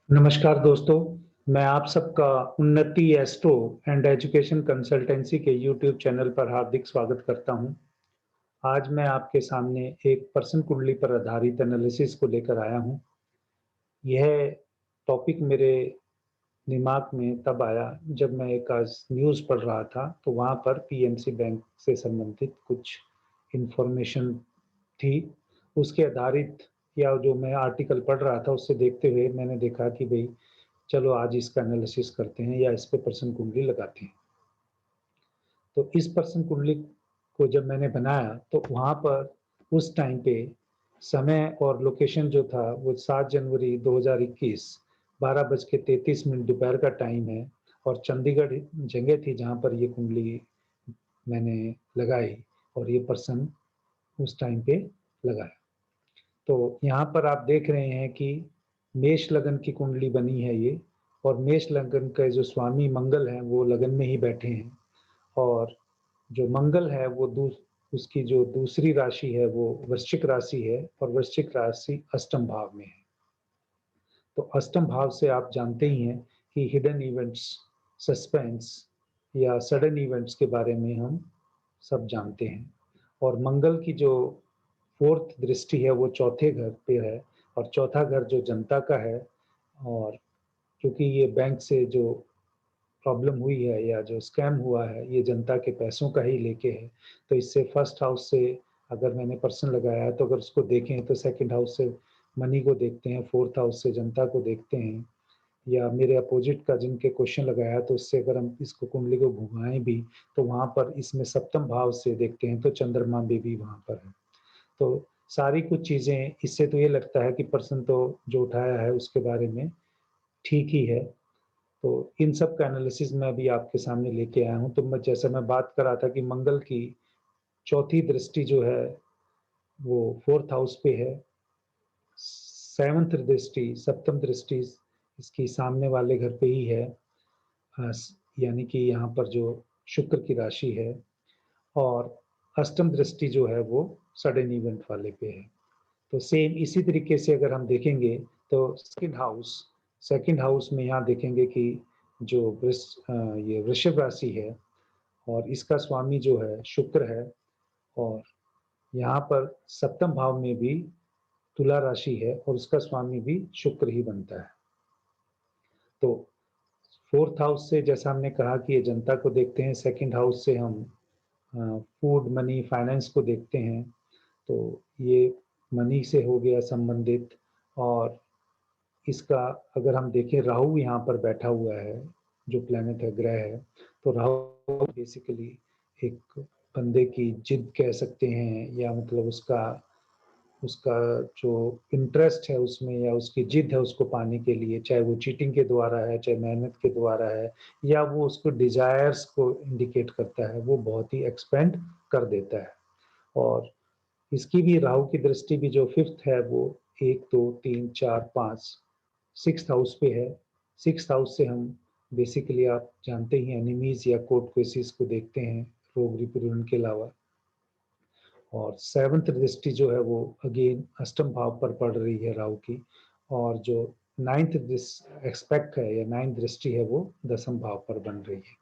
नमस्कार दोस्तों, मैं आप सबका उन्नति एस्ट्रो एंड एजुकेशन कंसल्टेंसी के यूट्यूब चैनल पर हार्दिक स्वागत करता हूं। आज मैं आपके सामने एक पर्सन कुंडली पर आधारित एनालिसिस को लेकर आया हूं। यह टॉपिक मेरे दिमाग में तब आया जब मैं एक आज न्यूज़ पढ़ रहा था, तो वहाँ पर पीएमसी बैंक से संबंधित कुछ इन्फॉर्मेशन थी। उसके आधारित या जो मैं आर्टिकल पढ़ रहा था, उससे देखते हुए मैंने देखा कि भई चलो आज इसका एनालिसिस करते हैं या इस पे पर्सन कुंडली लगाते हैं। तो इस पर्सन कुंडली को जब मैंने बनाया तो वहाँ पर उस टाइम पे समय और लोकेशन जो था वो 7 जनवरी 2021 12:33 दोपहर का टाइम है और चंडीगढ़ जगह थी जहाँ पर ये कुंडली मैंने लगाई और ये पर्सन उस टाइम पे लगाया। तो यहाँ पर आप देख रहे हैं कि मेष लगन की कुंडली बनी है ये और मेष लगन का जो स्वामी मंगल हैं वो लगन में ही बैठे हैं और जो मंगल है वो उसकी जो दूसरी राशि है वो वृश्चिक राशि है और वृश्चिक राशि अष्टम भाव में है। तो अष्टम भाव से आप जानते ही हैं कि हिडन इवेंट्स, सस्पेंस या सडन इवेंट्स के बारे में हम सब जानते हैं और मंगल की जो फोर्थ दृष्टि है वो चौथे घर पे है और चौथा घर जो जनता का है और क्योंकि ये बैंक से जो प्रॉब्लम हुई है या जो स्कैम हुआ है ये जनता के पैसों का ही लेके है। तो इससे फर्स्ट हाउस से अगर मैंने पर्सन लगाया है तो अगर उसको देखें तो सेकंड हाउस से मनी को देखते हैं, फोर्थ हाउस से जनता को देखते हैं या मेरे अपोजिट का जिनके क्वेश्चन लगाया तो उससे अगर हम इसको कुंडली को घुमाएं भी तो वहाँ पर इसमें सप्तम भाव से देखते हैं तो चंद्रमा भी वहाँ पर है। तो सारी कुछ चीज़ें इससे तो ये लगता है कि पर्सन तो जो उठाया है उसके बारे में ठीक ही है। तो इन सब का एनालिसिस मैं अभी आपके सामने लेके आया हूँ। तो मैं बात कर रहा था कि मंगल की चौथी दृष्टि जो है वो फोर्थ हाउस पे है। सेवंथ दृष्टि, सप्तम दृष्टि इसकी सामने वाले घर पे ही है। यानी कि यहाँ पर जो शुक्र की राशि है और अष्टम दृष्टि जो है वो सडन इवेंट वाले पे है। तो सेम इसी तरीके से अगर हम देखेंगे तो सेकंड हाउस में यहाँ देखेंगे कि जो ये वृषभ राशि है और इसका स्वामी जो है शुक्र है और यहाँ पर सप्तम भाव में भी तुला राशि है और उसका स्वामी भी शुक्र ही बनता है। तो फोर्थ हाउस से जैसा हमने कहा कि ये जनता को देखते हैं, सेकंड हाउस से हम फूड, मनी, फाइनेंस को देखते हैं। तो ये मनी से हो गया संबंधित और इसका अगर हम देखें राहु यहाँ पर बैठा हुआ है, जो प्लैनेट है, ग्रह है, तो राहु बेसिकली एक बंदे की जिद कह सकते हैं या मतलब उसका उसका जो इंटरेस्ट है उसमें या उसकी जिद है उसको पाने के लिए, चाहे वो चीटिंग के द्वारा है, चाहे मेहनत के द्वारा है या वो उसको डिजायर्स को इंडिकेट करता है, वो बहुत ही एक्सपेंड कर देता है। और इसकी भी राहु की दृष्टि भी जो फिफ्थ है वो 1, 2, 3, 4, 5 सिक्स्थ हाउस पे है। सिक्स्थ हाउस से हम बेसिकली आप जानते ही एनिमीज या कोर्ट केसेस को देखते हैं, रोग रिपुदन के अलावा। और सेवंथ दृष्टि जो है वो अगेन अष्टम भाव पर पड़ रही है राहु की और जो नाइन्थ एक्सपेक्ट है या नाइन्थ दृष्टि है वो दसम भाव पर बन रही है।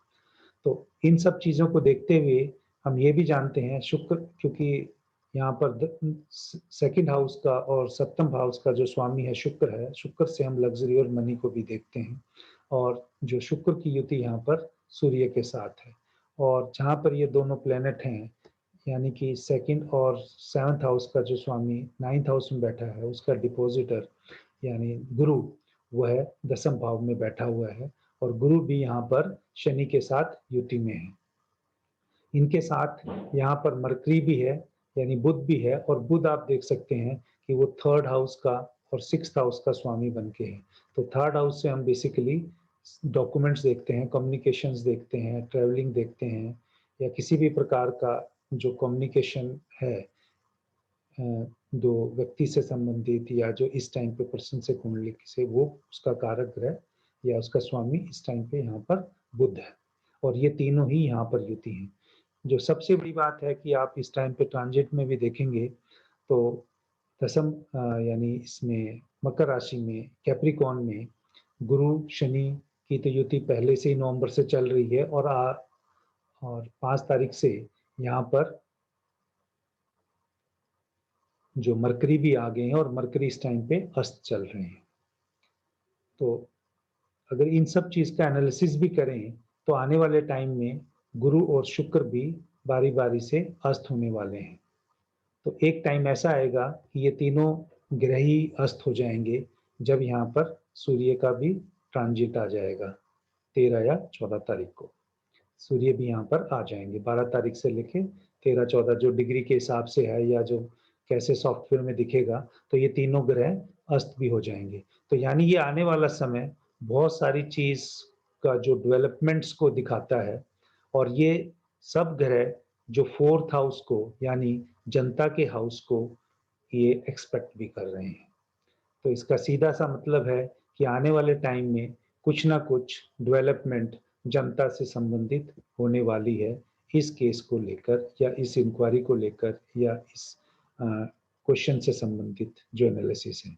तो इन सब चीज़ों को देखते हुए हम ये भी जानते हैं शुक्र, क्योंकि यहाँ पर सेकंड हाउस का और सप्तम हाउस का जो स्वामी है शुक्र से हम लग्जरी और मनी को भी देखते हैं और जो शुक्र की युति यहाँ पर सूर्य के साथ है और जहाँ पर ये दोनों प्लेनेट हैं यानी कि सेकंड और सेवंथ हाउस का जो स्वामी नाइन्थ हाउस में बैठा है उसका डिपोजिटर यानी गुरु, वह दसम भाव में बैठा हुआ है और गुरु भी यहाँ पर शनि के साथ युति में है। इनके साथ यहाँ पर मरकरी भी है यानी बुध भी है और बुध आप देख सकते हैं कि वो थर्ड हाउस का और सिक्स्थ हाउस का स्वामी बन के है। तो थर्ड हाउस से हम बेसिकली डॉक्यूमेंट्स देखते हैं, कम्युनिकेशंस देखते हैं, ट्रैवलिंग देखते हैं या किसी भी प्रकार का जो कम्युनिकेशन है दो व्यक्ति से संबंधित या जो इस टाइम पे पर्सन से कुंडली से वो उसका कारक ग्रह या उसका स्वामी इस टाइम पे यहाँ पर बुध है और ये तीनों ही यहाँ पर युति हैं। जो सबसे बड़ी बात है कि आप इस टाइम पे ट्रांजिट में भी देखेंगे तो दसम यानी इसमें मकर राशि में कैप्रिकॉन में गुरु शनि की तो युति पहले से ही नवंबर से चल रही है और 5 तारीख से यहाँ पर जो मरकरी भी आ गए हैं और मरकरी इस टाइम पे अस्त चल रहे हैं। तो अगर इन सब चीज़ का एनालिसिस भी करें तो आने वाले टाइम में गुरु और शुक्र भी बारी-बारी से अस्त होने वाले हैं। तो एक टाइम ऐसा आएगा कि ये तीनों ग्रह ही अस्त हो जाएँगे, जब यहाँ पर सूर्य का भी ट्रांजिट आ जाएगा 13 या 14 तारीख को। सूर्य भी यहाँ पर आ जाएँगे 12 तारीख से लेके 13-14 जो डिग्री के हिसाब से है या जो कैसे सॉफ्टवेयर में दिखेगा, तो ये तीनों ग्रह अस्त भी हो जाएँगे। तो यानी ये आने वाला समय बहुत सारी चीज़ का जो डेवलपमेंट्स को दिखाता है और ये सब ग्रह जो 4th हाउस को यानी जनता के हाउस को ये एक्सपेक्ट भी कर रहे हैं। तो इसका सीधा-सा मतलब है कि आने वाले टाइम में कुछ ना कुछ डेवलपमेंट जनता से संबंधित होने वाली है, इस केस को लेकर या इस इंक्वायरी को लेकर या इस अ, क्वेश्चन से संबंधित जो एनालिसिस है।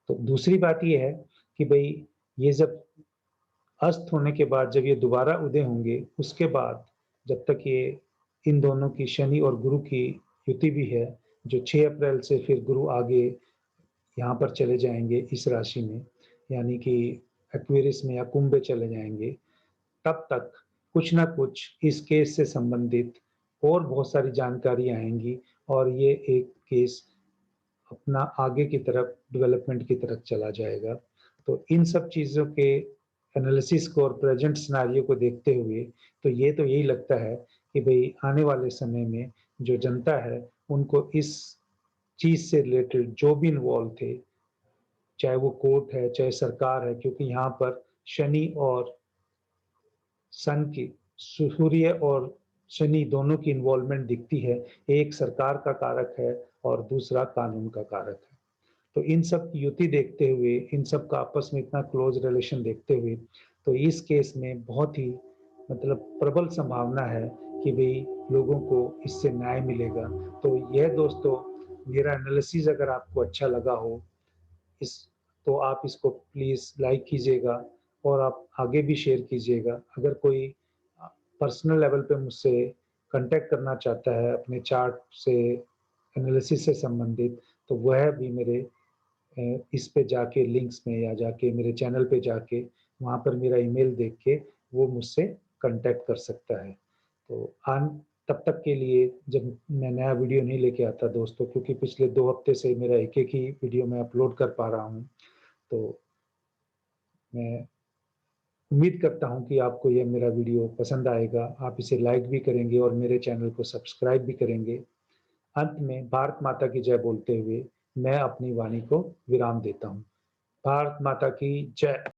तो दूसरी बात ये है कि भई ये जब अस्त होने के बाद जब ये दोबारा उदय होंगे, उसके बाद जब तक ये इन दोनों की शनि और गुरु की युति भी है, जो 6 अप्रैल से फिर गुरु आगे यहाँ पर चले जाएँगे इस राशि में, यानी कि एक्वेरियस में या कुंभ में चले जाएँगे, तब तक कुछ ना कुछ इस केस से संबंधित और बहुत सारी जानकारी आएँगी और ये एक केस अपना आगे की तरफ डेवलपमेंट की तरफ चला जाएगा। तो इन सब चीज़ों के एनालिसिस को और प्रेज़ेंट सिनेरियो को देखते हुए, तो ये तो यही लगता है कि भई आने वाले समय में जो जनता है, उनको इस चीज़ से रिलेटेड जो भी इन्वॉल्व थे, चाहे वो कोर्ट है, चाहे सरकार है, क्योंकि यहाँ पर शनि और सन की सूर्य और शनि दोनों की इन्वॉल्वमेंट दिखती है। एक सरकार का कारक है और दूसरा कानून का कारक है। तो इन सब की युति देखते हुए, इन सब का आपस में इतना क्लोज़ रिलेशन देखते हुए, तो इस केस में बहुत ही मतलब प्रबल संभावना है कि भई लोगों को इससे न्याय मिलेगा। तो यह दोस्तों मेरा एनालिसिस अगर आपको अच्छा लगा हो, इस तो आप इसको प्लीज़ लाइक कीजिएगा और आप आगे भी शेयर कीजिएगा। अगर कोई पर्सनल लेवल पे मुझसे कॉन्टैक्ट करना चाहता है अपने चार्ट से एनालिसिस से संबंधित, तो वह भी मेरे इस पे जाके लिंक्स में या जाके मेरे चैनल पे जाके वहाँ पर मेरा ईमेल देख के वो मुझसे कॉन्टैक्ट कर सकता है। तो तब तक के लिए जब मैं नया वीडियो नहीं लेके आता दोस्तों, क्योंकि पिछले 2 हफ्ते से मेरा एक-एक ही वीडियो मैं अपलोड कर पा रहा हूँ। तो मैं उम्मीद करता हूँ कि आपको ये मेरा वीडियो पसंद आएगा। आप इसे लाइक भी करेंगे और मेरे चैनल को सब्सक्राइब भी करेंगे। अंत में भारत माता की जय बोलते हुए मैं अपनी वाणी को विराम देता हूँ। भारत माता की जय।